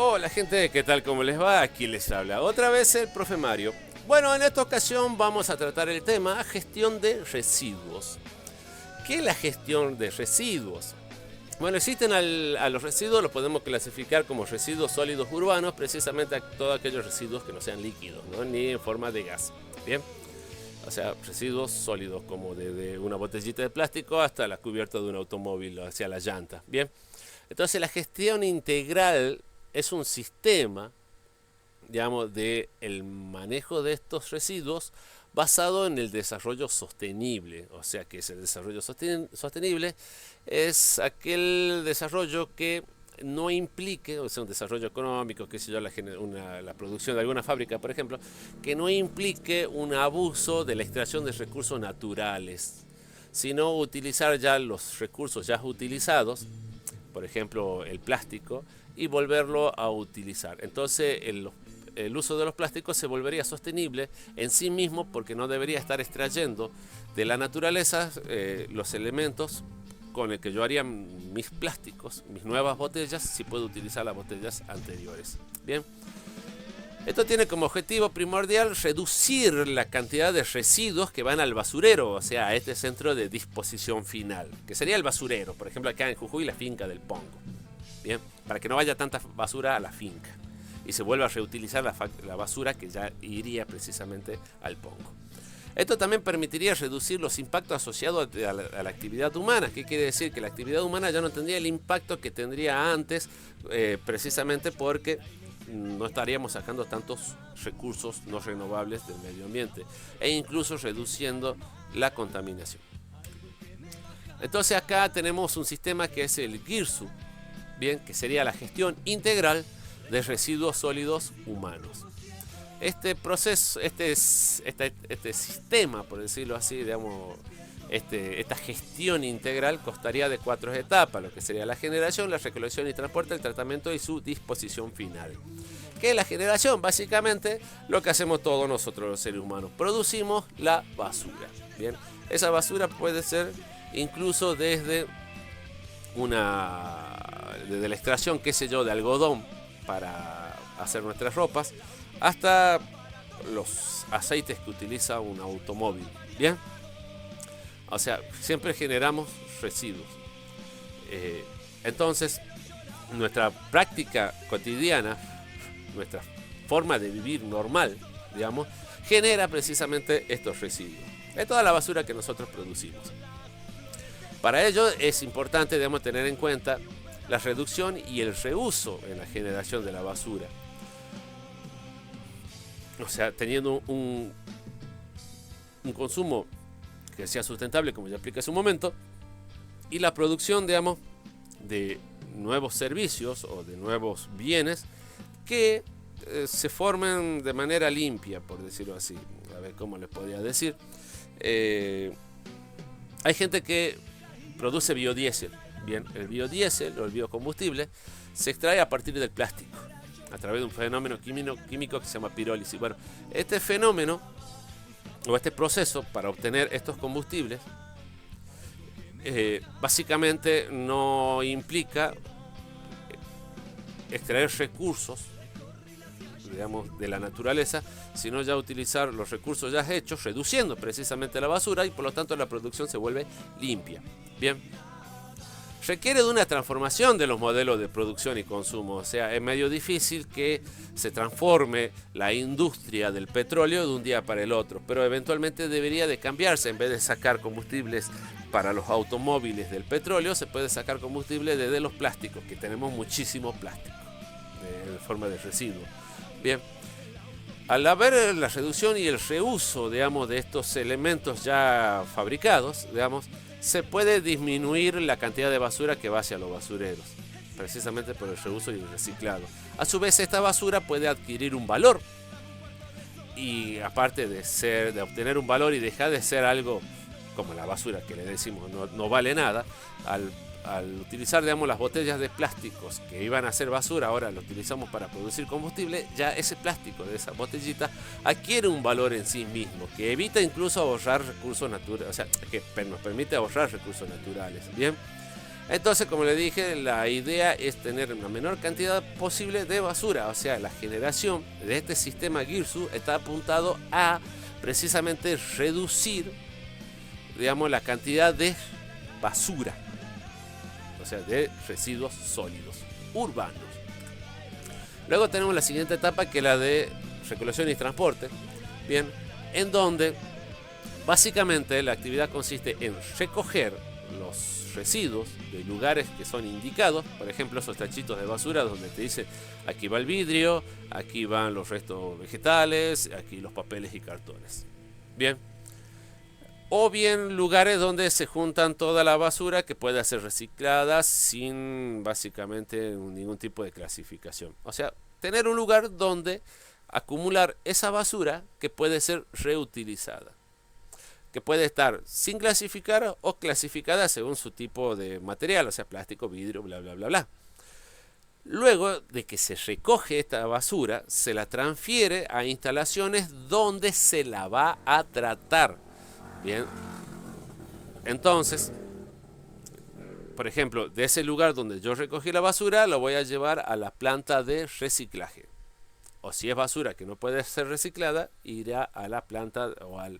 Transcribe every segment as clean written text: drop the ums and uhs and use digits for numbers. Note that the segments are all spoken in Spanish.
Hola gente, ¿qué tal? ¿Cómo les va? Aquí les habla otra vez el profe Mario. Bueno, en esta ocasión vamos a tratar el tema gestión de residuos. ¿Qué es la gestión de residuos? Bueno, existen a los residuos, los podemos clasificar como residuos sólidos urbanos, precisamente a todos aquellos residuos que no sean líquidos, ¿no? Ni en forma de gas. Bien, o sea, residuos sólidos como desde una botellita de plástico hasta la cubierta de un automóvil, hacia la llanta. Bien, entonces la gestión integral es un sistema, digamos, de el manejo de estos residuos basado en el desarrollo sostenible. O sea, que es el desarrollo sostenible es aquel desarrollo que no implique, o sea, un desarrollo económico, qué sé yo, la producción de alguna fábrica, por ejemplo, que no implique un abuso de la extracción de recursos naturales, sino utilizar ya los recursos ya utilizados, por ejemplo, el plástico, y volverlo a utilizar. Entonces, el uso de los plásticos se volvería sostenible en sí mismo porque no debería estar extrayendo de la naturaleza los elementos con el que yo haría mis plásticos, mis nuevas botellas, si puedo utilizar las botellas anteriores. Bien, esto tiene como objetivo primordial reducir la cantidad de residuos que van al basurero, o sea, a este centro de disposición final, que sería el basurero, por ejemplo acá en Jujuy, la finca del Pongo. Bien, para que no vaya tanta basura a la finca y se vuelva a reutilizar la basura que ya iría precisamente al Pongo. Esto también permitiría reducir los impactos asociados a la actividad humana. ¿Qué quiere decir? Que la actividad humana ya no tendría el impacto que tendría antes, precisamente porque no estaríamos sacando tantos recursos no renovables del medio ambiente e incluso reduciendo la contaminación. Entonces acá tenemos un sistema que es el GIRSU, bien, que sería la gestión integral de residuos sólidos humanos. Este proceso, este sistema, por decirlo así, digamos, esta gestión integral constaría de 4 etapas, lo que sería la generación, la recolección y transporte, el tratamiento y su disposición final. ¿Qué es la generación? Básicamente lo que hacemos todos nosotros los seres humanos, producimos la basura. Bien, esa basura puede ser incluso desde la extracción, qué sé yo, de algodón para hacer nuestras ropas, hasta los aceites que utiliza un automóvil. Bien, o sea, siempre generamos residuos. Entonces, nuestra práctica cotidiana, nuestra forma de vivir normal, digamos, genera precisamente estos residuos. Es toda la basura que nosotros producimos. Para ello es importante, digamos, tener en cuenta la reducción y el reuso en la generación de la basura. O sea, teniendo un consumo que sea sustentable, como ya expliqué hace un momento, y la producción, digamos, de nuevos servicios o de nuevos bienes que se formen de manera limpia, por decirlo así. A ver cómo les podría decir. Hay gente que produce biodiesel. Bien, el biodiesel o el biocombustible se extrae a partir del plástico, a través de un fenómeno químico que se llama pirólisis. Bueno, este fenómeno o este proceso para obtener estos combustibles básicamente no implica extraer recursos, digamos, de la naturaleza, sino ya utilizar los recursos ya hechos, reduciendo precisamente la basura y por lo tanto la producción se vuelve limpia. Bien, requiere de una transformación de los modelos de producción y consumo. O sea, es medio difícil que se transforme la industria del petróleo de un día para el otro, pero eventualmente debería de cambiarse. En vez de sacar combustibles para los automóviles del petróleo, se puede sacar combustible desde los plásticos, que tenemos muchísimo plástico en forma de residuo. Bien, al haber la reducción y el reuso, digamos, de estos elementos ya fabricados, digamos, se puede disminuir la cantidad de basura que va hacia los basureros, precisamente por el reuso y el reciclado. A su vez, esta basura puede adquirir un valor, y aparte de obtener un valor y dejar de ser algo como la basura que le decimos no vale nada, al utilizar, digamos, las botellas de plásticos que iban a ser basura, ahora lo utilizamos para producir combustible, ya ese plástico de esa botellita adquiere un valor en sí mismo, que evita incluso ahorrar recursos naturales, o sea, que nos permite ahorrar recursos naturales. Bien, Entonces, como le dije, la idea es tener una menor cantidad posible de basura. O sea, la generación de este sistema Girsu está apuntado a precisamente reducir, digamos, la cantidad de basura. O sea, de residuos sólidos urbanos. Luego tenemos la siguiente etapa, que es la de recolección y transporte. Bien, en donde básicamente la actividad consiste en recoger los residuos de lugares que son indicados, por ejemplo esos tachitos de basura donde te dice aquí va el vidrio, aquí van los restos vegetales, aquí los papeles y cartones. Bien, o bien lugares donde se juntan toda la basura que puede ser reciclada sin básicamente ningún tipo de clasificación. O sea, tener un lugar donde acumular esa basura que puede ser reutilizada, que puede estar sin clasificar o clasificada según su tipo de material, o sea, plástico, vidrio, bla, bla, bla, bla. Luego de que se recoge esta basura, se la transfiere a instalaciones donde se la va a tratar. Bien, entonces, por ejemplo, de ese lugar donde yo recogí la basura, lo voy a llevar a la planta de reciclaje. O si es basura que no puede ser reciclada, irá a la planta o al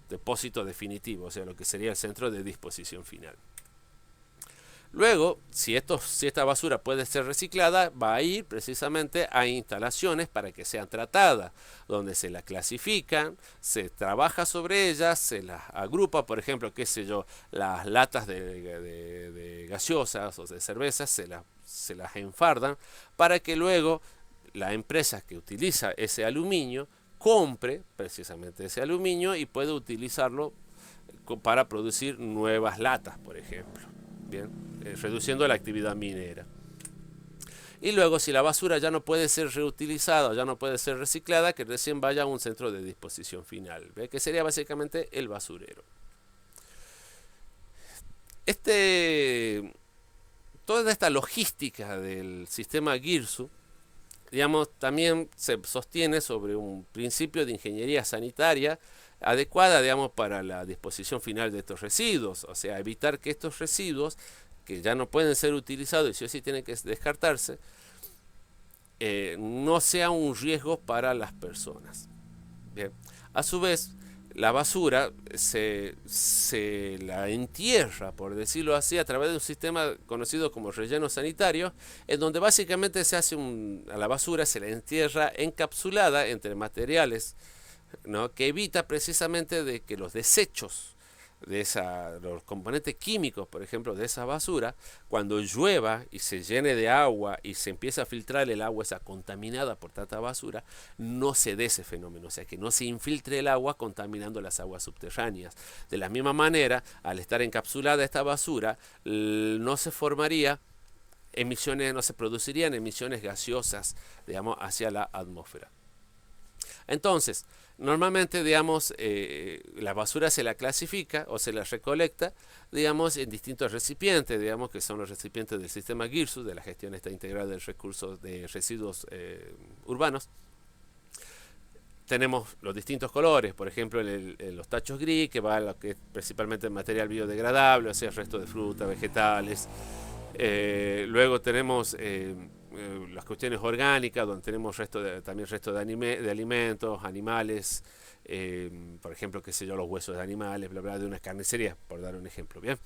depósito definitivo, o sea, lo que sería el centro de disposición final. Luego, si esta basura puede ser reciclada, va a ir precisamente a instalaciones para que sean tratadas, donde se la clasifican, se trabaja sobre ellas, se las agrupa, por ejemplo, qué sé yo, las latas de gaseosas o de cervezas, se las enfardan para que luego la empresa que utiliza ese aluminio compre precisamente ese aluminio y puede utilizarlo para producir nuevas latas, por ejemplo. Bien, reduciendo la actividad minera. Y luego, si la basura ya no puede ser reutilizada o ya no puede ser reciclada, que recién vaya a un centro de disposición final, ¿ve? Que sería básicamente el basurero. Toda esta logística del sistema Girsu, digamos, también se sostiene sobre un principio de ingeniería sanitaria adecuada, digamos, para la disposición final de estos residuos, o sea, evitar que estos residuos, que ya no pueden ser utilizados y sí o sí tienen que descartarse, no sea un riesgo para las personas. Bien. A su vez, la basura se la entierra, por decirlo así, a través de un sistema conocido como relleno sanitario, en donde básicamente se hace a la basura se la entierra encapsulada entre materiales, ¿no?, que evita precisamente de que los desechos de los componentes químicos, por ejemplo, de esa basura, cuando llueva y se llene de agua y se empieza a filtrar el agua esa contaminada por tanta basura, no se dé ese fenómeno, o sea, que no se infiltre el agua contaminando las aguas subterráneas. De la misma manera, al estar encapsulada esta basura, no se formaría emisiones, no se producirían emisiones gaseosas, digamos, hacia la atmósfera. Entonces, normalmente, digamos, la basura se la clasifica o se la recolecta, digamos, en distintos recipientes, digamos, que son los recipientes del sistema Girsu, de la gestión integral de recursos de residuos urbanos. Tenemos los distintos colores, por ejemplo, en los tachos gris, que va a lo que es principalmente material biodegradable, o sea, restos de frutas, vegetales. Luego tenemos las cuestiones orgánicas, donde tenemos también restos de alimentos, animales, por ejemplo, qué sé yo, los huesos de animales, bla, bla, de una carnicería, por dar un ejemplo. Bien.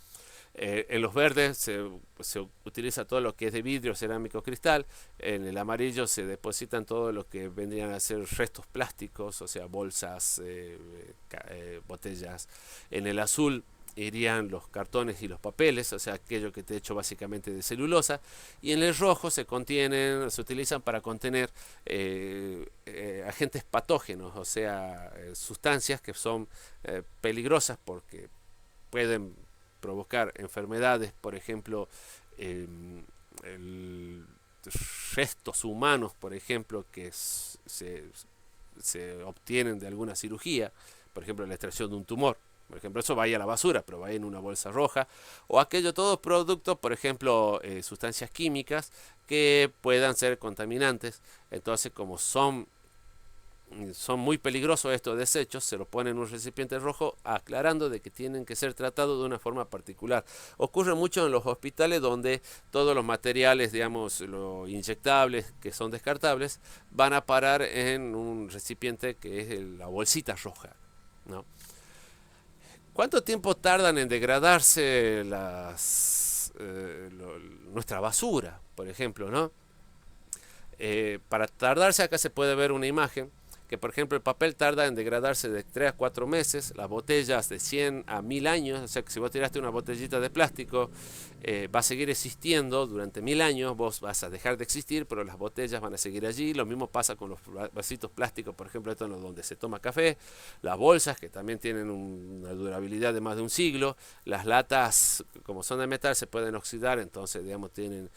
En los verdes se utiliza todo lo que es de vidrio, cerámico, cristal. En el amarillo se depositan todo lo que vendrían a ser restos plásticos, o sea, bolsas, botellas. En el azul irían los cartones y los papeles, o sea, aquello que te he hecho básicamente de celulosa. Y en el rojo se utilizan para contener agentes patógenos, o sea, sustancias que son peligrosas porque pueden provocar enfermedades, por ejemplo, restos humanos, por ejemplo, que se obtienen de alguna cirugía, por ejemplo, la extracción de un tumor. Por ejemplo, eso va a la basura, pero va en una bolsa roja. O aquello, todos productos, por ejemplo, sustancias químicas que puedan ser contaminantes. Entonces, como son son muy peligrosos estos desechos, se los ponen en un recipiente rojo aclarando de que tienen que ser tratados de una forma particular. Ocurre mucho en los hospitales donde todos los materiales, digamos, los inyectables que son descartables, van a parar en un recipiente que es la bolsita roja, ¿no? ¿Cuánto tiempo tardan en degradarse nuestra basura, por ejemplo, ¿no? Para tardarse, acá se puede ver una imagen que, por ejemplo, el papel tarda en degradarse de 3 a 4 meses, las botellas de 100 a 1000 años, o sea que si vos tiraste una botellita de plástico, va a seguir existiendo durante 1000 años, vos vas a dejar de existir, pero las botellas van a seguir allí. Lo mismo pasa con los vasitos plásticos, por ejemplo, esto es donde se toma café, las bolsas que también tienen una durabilidad de más de un siglo, las latas, como son de metal, se pueden oxidar, entonces, digamos, tienen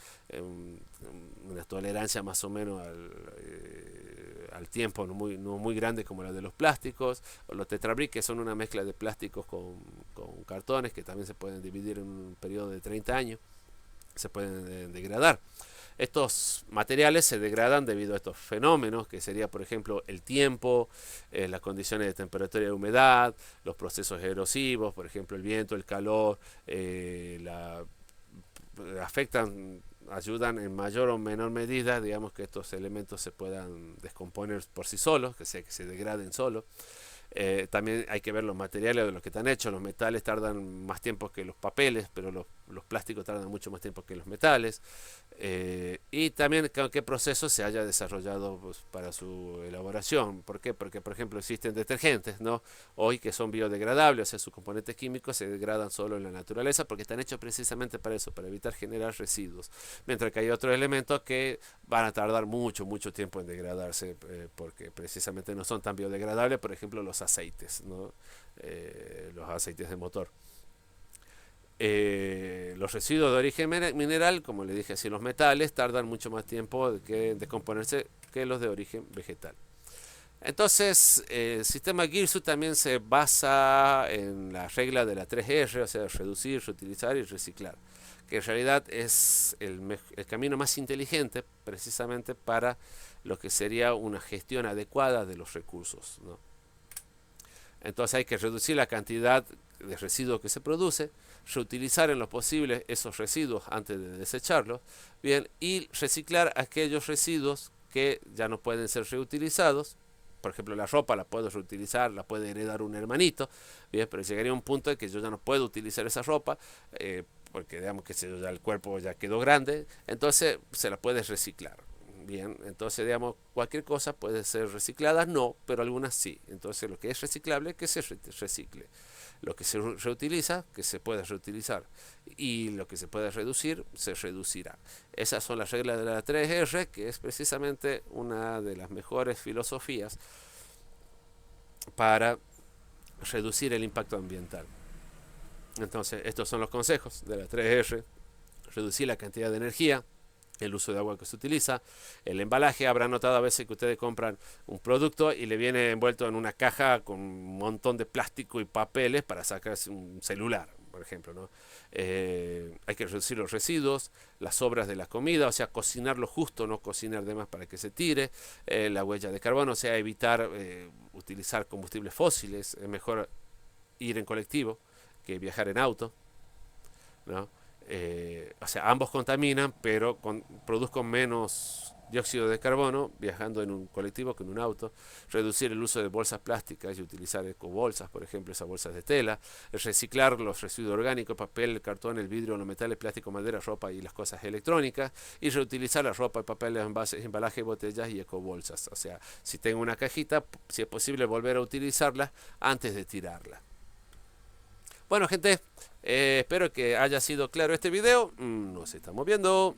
una tolerancia más o menos al tiempo no muy grande como la de los plásticos, o los tetrabric, que son una mezcla de plásticos con cartones que también se pueden dividir en un periodo de 30 años, se pueden degradar. Estos materiales se degradan debido a estos fenómenos, que sería, por ejemplo, el tiempo, las condiciones de temperatura y humedad, los procesos erosivos, por ejemplo, el viento, el calor, afectan, ayudan en mayor o menor medida, digamos, que estos elementos se puedan descomponer por sí solos, que se degraden solos. También hay que ver los materiales de los que están hechos. Los metales tardan más tiempo que los papeles, pero los plásticos tardan mucho más tiempo que los metales. Y también qué proceso se haya desarrollado, pues, para su elaboración. ¿Por qué? Porque, por ejemplo, existen detergentes, ¿no?, hoy que son biodegradables, o sea, sus componentes químicos se degradan solo en la naturaleza porque están hechos precisamente para eso, para evitar generar residuos. Mientras que hay otros elementos que van a tardar mucho tiempo en degradarse, porque precisamente no son tan biodegradables, por ejemplo, los aceites, ¿no? Los aceites de motor. Los residuos de origen mineral, como le dije, así los metales, tardan mucho más tiempo en descomponerse que los de origen vegetal. Entonces, el sistema Girsud también se basa en la regla de la 3R, o sea, reducir, reutilizar y reciclar, que en realidad es el camino más inteligente precisamente para lo que sería una gestión adecuada de los recursos, ¿no? Entonces hay que reducir la cantidad de residuos que se produce, reutilizar en lo posible esos residuos antes de desecharlos, bien, y reciclar aquellos residuos que ya no pueden ser reutilizados. Por ejemplo, la ropa la puedo reutilizar, la puede heredar un hermanito, bien, pero llegaría un punto en que yo ya no puedo utilizar esa ropa, porque digamos que ya el cuerpo ya quedó grande, entonces se la puede reciclar. Bien, entonces, digamos, cualquier cosa puede ser reciclada, no, pero algunas sí. Entonces, lo que es reciclable, que se recicle. Lo que se reutiliza, que se puede reutilizar. Y lo que se puede reducir, se reducirá. Esas son las reglas de la 3R, que es precisamente una de las mejores filosofías para reducir el impacto ambiental. Entonces, estos son los consejos de la 3R. Reducir la cantidad de energía, el uso de agua que se utiliza, el embalaje. Habrán notado a veces que ustedes compran un producto y le viene envuelto en una caja con un montón de plástico y papeles para sacarse un celular, por ejemplo, ¿no? Hay que reducir los residuos, las sobras de la comida, o sea, cocinar lo justo, no cocinar de más para que se tire, la huella de carbono, o sea, evitar utilizar combustibles fósiles. Es mejor ir en colectivo que viajar en auto, ¿no? O sea, ambos contaminan, pero produzcan menos dióxido de carbono viajando en un colectivo que en un auto. Reducir el uso de bolsas plásticas y utilizar ecobolsas, por ejemplo, esas bolsas de tela. Reciclar los residuos orgánicos, papel, el cartón, el vidrio, los metales, plástico, madera, ropa y las cosas electrónicas. Y reutilizar la ropa, el papel, los envases, embalaje, botellas y ecobolsas. O sea, si tengo una cajita, si es posible volver a utilizarla antes de tirarla. Bueno, gente, espero que haya sido claro este video. Nos estamos viendo.